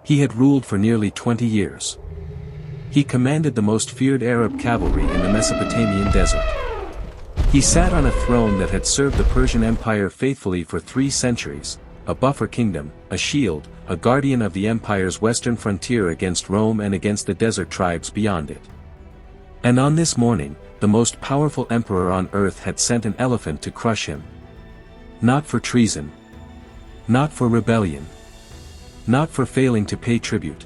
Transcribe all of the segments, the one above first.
He had ruled for nearly 20 years. He commanded the most feared Arab cavalry in the Mesopotamian desert. He sat on a throne that had served the Persian Empire faithfully for 3 centuries, a buffer kingdom, a shield, a guardian of the empire's western frontier against Rome and against the desert tribes beyond it. And on this morning, the most powerful emperor on earth had sent an elephant to crush him. Not for treason. Not for rebellion. Not for failing to pay tribute.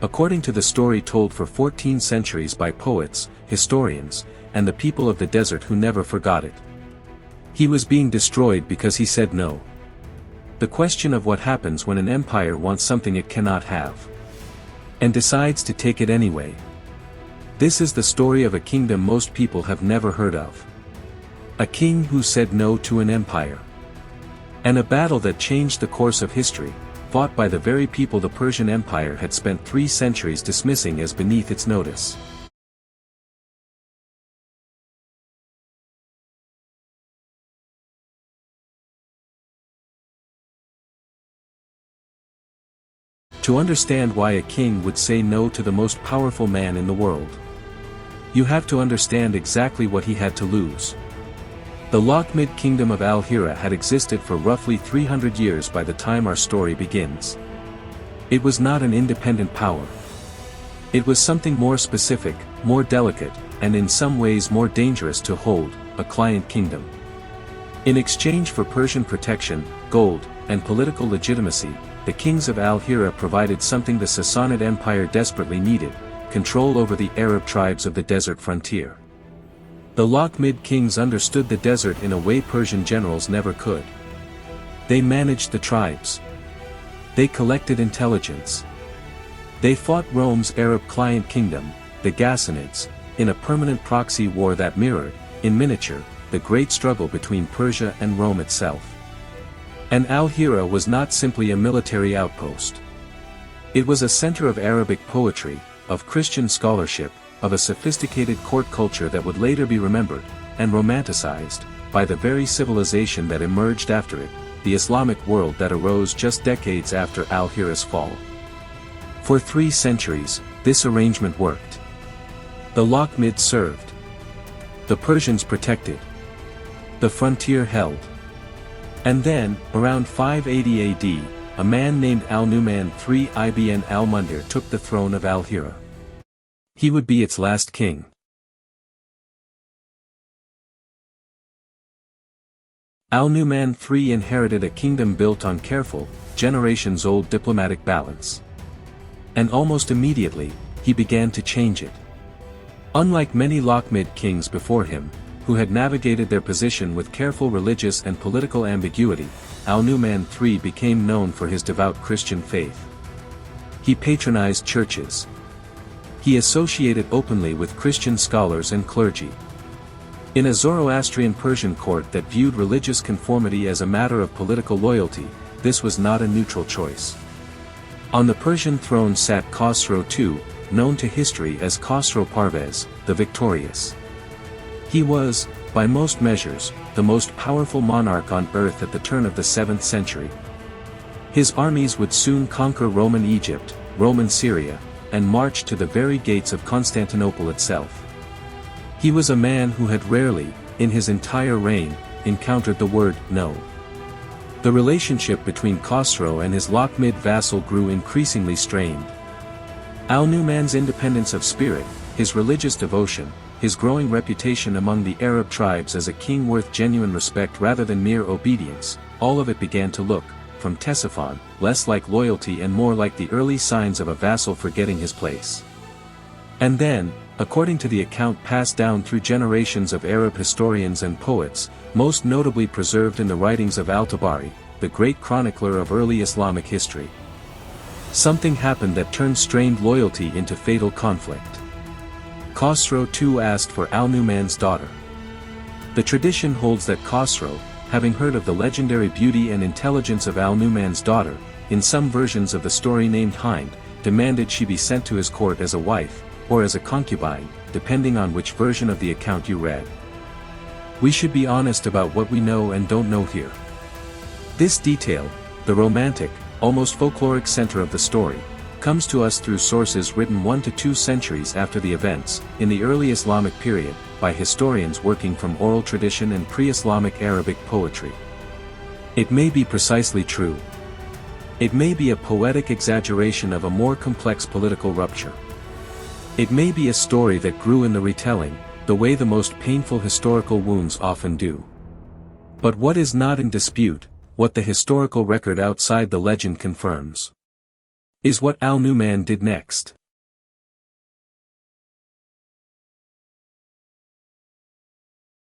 According to the story told for 14 centuries by poets, historians, and the people of the desert who never forgot it. He was being destroyed because he said no. The question of what happens when an empire wants something it cannot have, and decides to take it anyway. This is the story of a kingdom most people have never heard of. A king who said no to an empire. And a battle that changed the course of history, fought by the very people the Persian Empire had spent 3 centuries dismissing as beneath its notice. To understand why a king would say no to the most powerful man in the world, you have to understand exactly what he had to lose. The Lakhmid kingdom of Al-Hira had existed for roughly 300 years by the time our story begins. It was not an independent power. It was something more specific, more delicate, and in some ways more dangerous to hold, a client kingdom. In exchange for Persian protection, gold, and political legitimacy, the kings of Al-Hira provided something the Sassanid Empire desperately needed: control over the Arab tribes of the desert frontier. The Lakhmid kings understood the desert in a way Persian generals never could. They managed the tribes. They collected intelligence. They fought Rome's Arab client kingdom, the Ghassanids, in a permanent proxy war that mirrored, in miniature, the great struggle between Persia and Rome itself. And Al-Hira was not simply a military outpost. It was a center of Arabic poetry, of Christian scholarship, of a sophisticated court culture that would later be remembered, and romanticized, by the very civilization that emerged after it, the Islamic world that arose just decades after Al-Hira's fall. For 3 centuries, this arrangement worked. The Lakhmid served. The Persians protected. The frontier held. And then, around 580 AD, a man named Al-Nu'man III ibn al-Mundhir took the throne of Al-Hira. He would be its last king. Al-Nu'man III inherited a kingdom built on careful, generations-old diplomatic balance. And almost immediately, he began to change it. Unlike many Lakhmid kings before him, who had navigated their position with careful religious and political ambiguity, Al-Nu'man III became known for his devout Christian faith. He patronized churches. He associated openly with Christian scholars and clergy. In a Zoroastrian Persian court that viewed religious conformity as a matter of political loyalty, this was not a neutral choice. On the Persian throne sat Khosrow II, known to history as Khosrow Parvez, the Victorious. He was, by most measures, the most powerful monarch on earth at the turn of the 7th century. His armies would soon conquer Roman Egypt, Roman Syria, and march to the very gates of Constantinople itself. He was a man who had rarely, in his entire reign, encountered the word no. The relationship between Khosrow and his Lakhmid vassal grew increasingly strained. Al-Nu'man's independence of spirit, his religious devotion, his growing reputation among the Arab tribes as a king worth genuine respect rather than mere obedience, all of it began to look, from Ctesiphon, less like loyalty and more like the early signs of a vassal forgetting his place. And then, according to the account passed down through generations of Arab historians and poets, most notably preserved in the writings of Al-Tabari, the great chronicler of early Islamic history, something happened that turned strained loyalty into fatal conflict. Khosrow II asked for Al-Nu'man's daughter. The tradition holds that Khosrow, having heard of the legendary beauty and intelligence of Al-Nu'man's daughter, in some versions of the story named Hind, demanded she be sent to his court as a wife, or as a concubine, depending on which version of the account you read. We should be honest about what we know and don't know here. This detail, the romantic, almost folkloric center of the story, comes to us through sources written 1 to 2 centuries after the events, in the early Islamic period, by historians working from oral tradition and pre-Islamic Arabic poetry. It may be precisely true. It may be a poetic exaggeration of a more complex political rupture. It may be a story that grew in the retelling, the way the most painful historical wounds often do. But what is not in dispute, what the historical record outside the legend confirms, is what Al-Nu'man did next.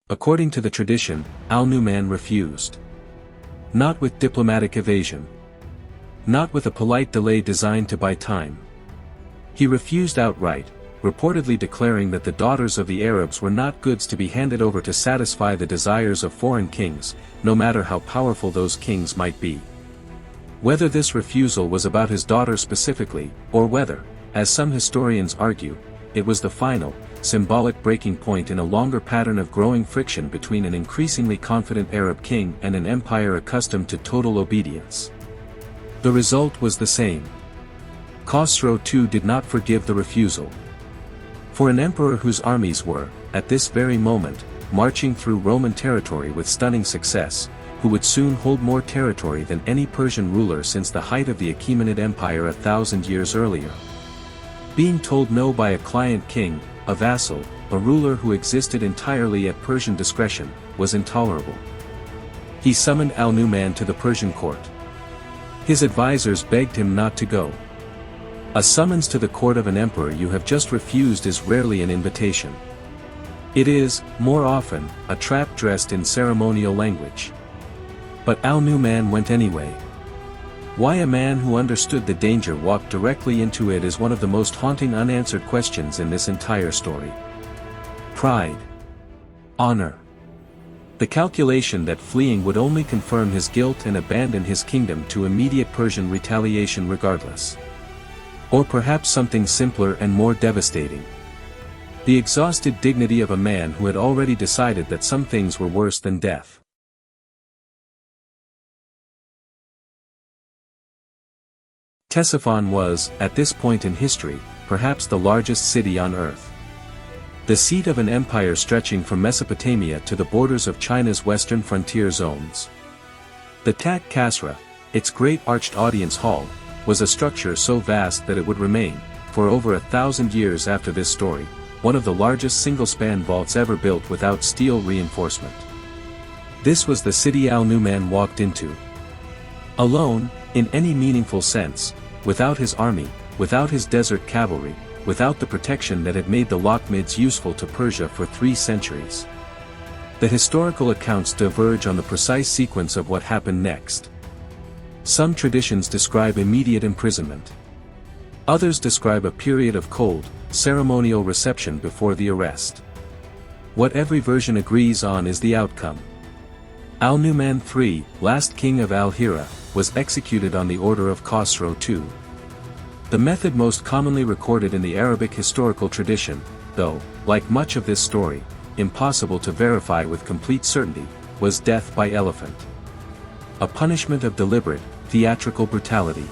According to the tradition, Al-Nu'man refused. Not with diplomatic evasion. Not with a polite delay designed to buy time. He refused outright, reportedly declaring that the daughters of the Arabs were not goods to be handed over to satisfy the desires of foreign kings, no matter how powerful those kings might be. Whether this refusal was about his daughter specifically, or whether, as some historians argue, it was the final, symbolic breaking point in a longer pattern of growing friction between an increasingly confident Arab king and an empire accustomed to total obedience. The result was the same. Khosrow II did not forgive the refusal. For an emperor whose armies were, at this very moment, marching through Roman territory with stunning success, who would soon hold more territory than any Persian ruler since the height of the Achaemenid Empire 1,000 years earlier. Being told no by a client king, a vassal, a ruler who existed entirely at Persian discretion, was intolerable. He summoned Al-Nu'man to the Persian court. His advisors begged him not to go. A summons to the court of an emperor you have just refused is rarely an invitation. It is, more often, a trap dressed in ceremonial language. But Al-Nu'man went anyway. Why a man who understood the danger walked directly into it is one of the most haunting unanswered questions in this entire story. Pride. Honor. The calculation that fleeing would only confirm his guilt and abandon his kingdom to immediate Persian retaliation regardless. Or perhaps something simpler and more devastating. The exhausted dignity of a man who had already decided that some things were worse than death. Ctesiphon was, at this point in history, perhaps the largest city on earth. The seat of an empire stretching from Mesopotamia to the borders of China's western frontier zones. The Tak Kasra, its great arched audience hall, was a structure so vast that it would remain, for over 1,000 years after this story, one of the largest single-span vaults ever built without steel reinforcement. This was the city Al-Nu'man walked into. Alone, in any meaningful sense, without his army, without his desert cavalry, without the protection that had made the Lakhmids useful to Persia for 3 centuries. The historical accounts diverge on the precise sequence of what happened next. Some traditions describe immediate imprisonment. Others describe a period of cold, ceremonial reception before the arrest. What every version agrees on is the outcome. Al-Nu'man III, last king of Al-Hira, was executed on the order of Khosrow II. The method most commonly recorded in the Arabic historical tradition, though, like much of this story, impossible to verify with complete certainty, was death by elephant. A punishment of deliberate, theatrical brutality.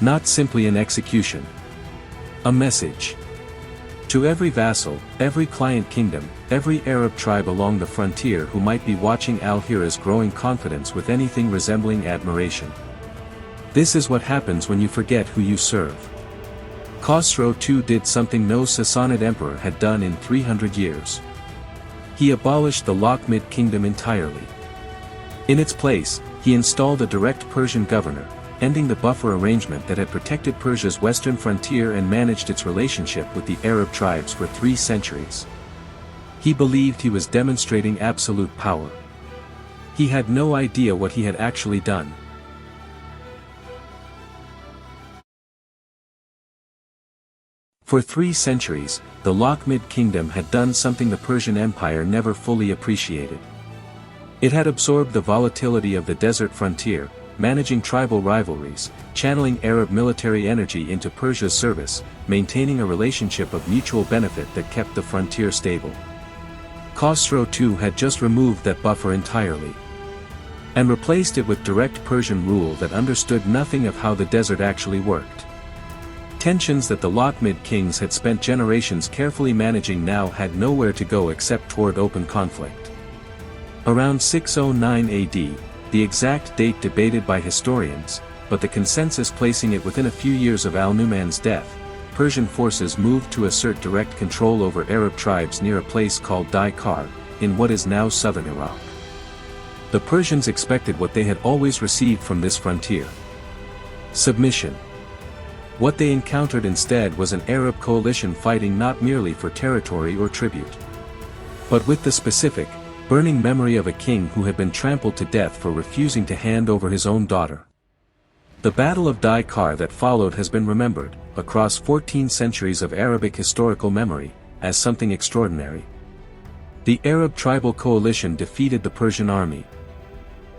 Not simply an execution. A message. To every vassal, every client kingdom, every Arab tribe along the frontier who might be watching Al-Hira's growing confidence with anything resembling admiration. This is what happens when you forget who you serve. Khosrow II did something no Sassanid emperor had done in 300 years. He abolished the Lakhmid kingdom entirely. In its place, he installed a direct Persian governor, ending the buffer arrangement that had protected Persia's western frontier and managed its relationship with the Arab tribes for 3 centuries. He believed he was demonstrating absolute power. He had no idea what he had actually done. For 3 centuries, the Lakhmid kingdom had done something the Persian Empire never fully appreciated. It had absorbed the volatility of the desert frontier, managing tribal rivalries, channeling Arab military energy into Persia's service, maintaining a relationship of mutual benefit that kept the frontier stable. Khosrow II had just removed that buffer entirely. and replaced it with direct Persian rule that understood nothing of how the desert actually worked. Tensions that the Lakhmid kings had spent generations carefully managing now had nowhere to go except toward open conflict. Around 609 AD, the exact date debated by historians, but the consensus placing it within a few years of Al-Nu'man's death, Persian forces moved to assert direct control over Arab tribes near a place called Daikar, in what is now southern Iraq. The Persians expected what they had always received from this frontier: submission. What they encountered instead was an Arab coalition fighting not merely for territory or tribute, but with the specific, burning memory of a king who had been trampled to death for refusing to hand over his own daughter. The Battle of Daikar that followed has been remembered, across 14 centuries of Arabic historical memory, as something extraordinary. The Arab tribal coalition defeated the Persian army.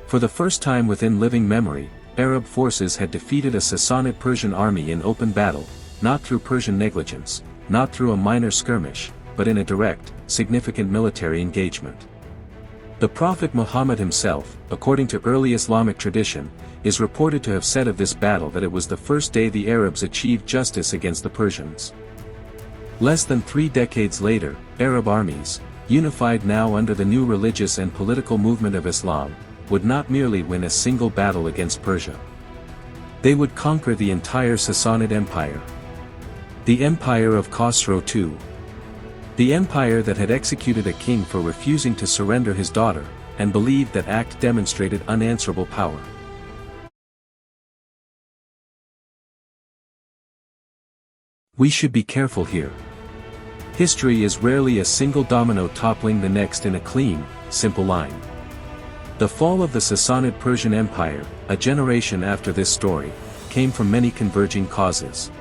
For the first time within living memory, Arab forces had defeated a Sassanid Persian army in open battle, not through Persian negligence, not through a minor skirmish, but in a direct, significant military engagement. The Prophet Muhammad himself, according to early Islamic tradition, is reported to have said of this battle that it was the first day the Arabs achieved justice against the Persians. Less than 3 decades later, Arab armies, unified now under the new religious and political movement of Islam, would not merely win a single battle against Persia. They would conquer the entire Sassanid Empire. The Empire of Khosrow II. The empire that had executed a king for refusing to surrender his daughter, and believed that act demonstrated unanswerable power. We should be careful here. History is rarely a single domino toppling the next in a clean, simple line. The fall of the Sassanid Persian Empire, a generation after this story, came from many converging causes.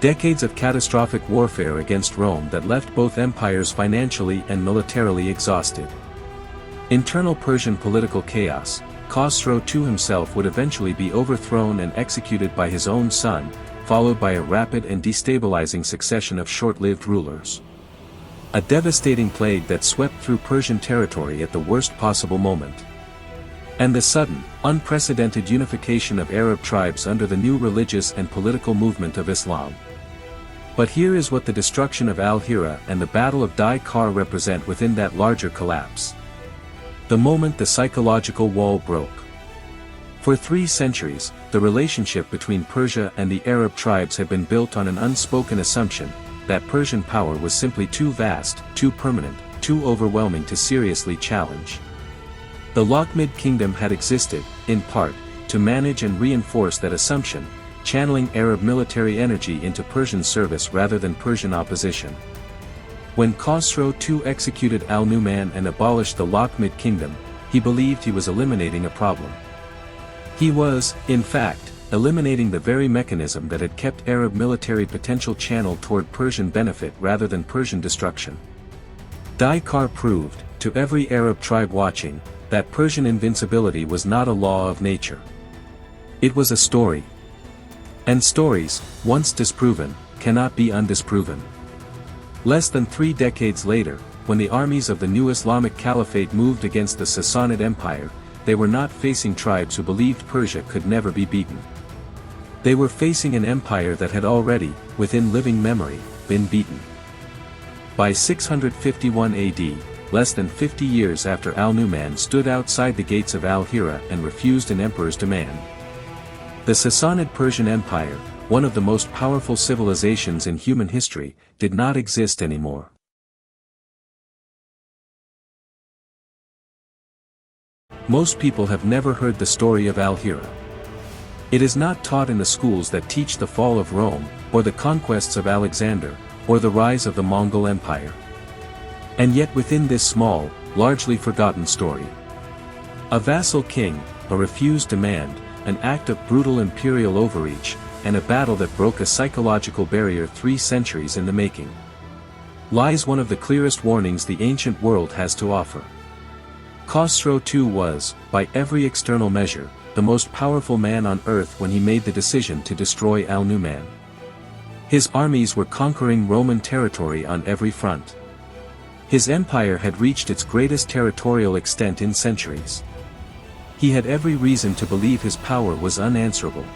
Decades of catastrophic warfare against Rome that left both empires financially and militarily exhausted. Internal Persian political chaos. Khosrow II himself would eventually be overthrown and executed by his own son, followed by a rapid and destabilizing succession of short-lived rulers. A devastating plague that swept through Persian territory at the worst possible moment. And the sudden, unprecedented unification of Arab tribes under the new religious and political movement of Islam. But here is what the destruction of Al-Hira and the Battle of Daikar represent within that larger collapse. The moment the psychological wall broke. For 3 centuries, the relationship between Persia and the Arab tribes had been built on an unspoken assumption that Persian power was simply too vast, too permanent, too overwhelming to seriously challenge. The Lakhmid kingdom had existed, in part, to manage and reinforce that assumption, channeling Arab military energy into Persian service rather than Persian opposition. When Khosrow II executed Al-Nu'man and abolished the Lakhmid kingdom, he believed he was eliminating a problem. He was, in fact, eliminating the very mechanism that had kept Arab military potential channeled toward Persian benefit rather than Persian destruction. Daikar proved, to every Arab tribe watching, that Persian invincibility was not a law of nature. It was a story. And stories, once disproven, cannot be undisproven. Less than 3 decades later, when the armies of the new Islamic Caliphate moved against the Sassanid Empire, they were not facing tribes who believed Persia could never be beaten. They were facing an empire that had already, within living memory, been beaten. By 651 AD, less than 50 years after Al-Nu'man stood outside the gates of Al-Hira and refused an emperor's demand, the Sassanid Persian Empire, one of the most powerful civilizations in human history, did not exist anymore. Most people have never heard the story of Al-Hira. It is not taught in the schools that teach the fall of Rome, or the conquests of Alexander, or the rise of the Mongol Empire. And yet within this small, largely forgotten story, a vassal king, a refused demand, an act of brutal imperial overreach, and a battle that broke a psychological barrier 3 centuries in the making, lies one of the clearest warnings the ancient world has to offer. Khosrow II was, by every external measure, the most powerful man on earth when he made the decision to destroy Al-Nu'man. His armies were conquering Roman territory on every front. His empire had reached its greatest territorial extent in centuries. He had every reason to believe his power was unanswerable.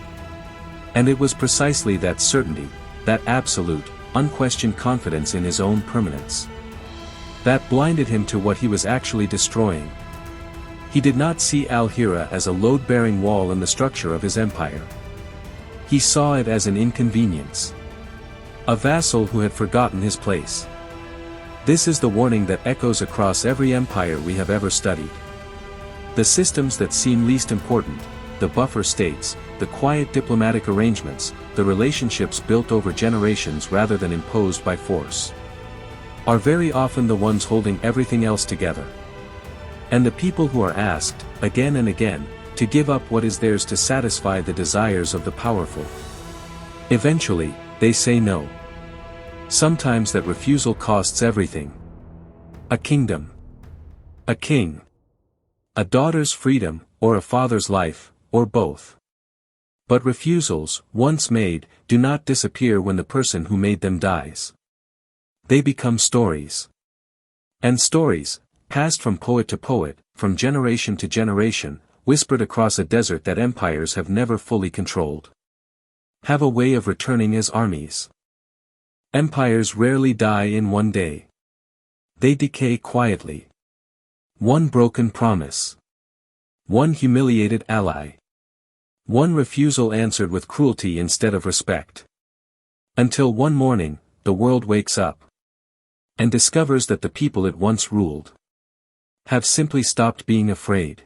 And it was precisely that certainty, that absolute, unquestioned confidence in his own permanence, that blinded him to what he was actually destroying. He did not see Al-Hira as a load-bearing wall in the structure of his empire. He saw it as an inconvenience. A vassal who had forgotten his place. This is the warning that echoes across every empire we have ever studied. The systems that seem least important, the buffer states, the quiet diplomatic arrangements, the relationships built over generations rather than imposed by force, are very often the ones holding everything else together. And the people who are asked, again and again, to give up what is theirs to satisfy the desires of the powerful, eventually, they say no. Sometimes that refusal costs everything. A kingdom. A king. A daughter's freedom, or a father's life, or both. But refusals, once made, do not disappear when the person who made them dies. They become stories. And stories, passed from poet to poet, from generation to generation, whispered across a desert that empires have never fully controlled, have a way of returning as armies. Empires rarely die in one day. They decay quietly. One broken promise. One humiliated ally. One refusal answered with cruelty instead of respect. Until one morning, the world wakes up and discovers that the people it once ruled have simply stopped being afraid.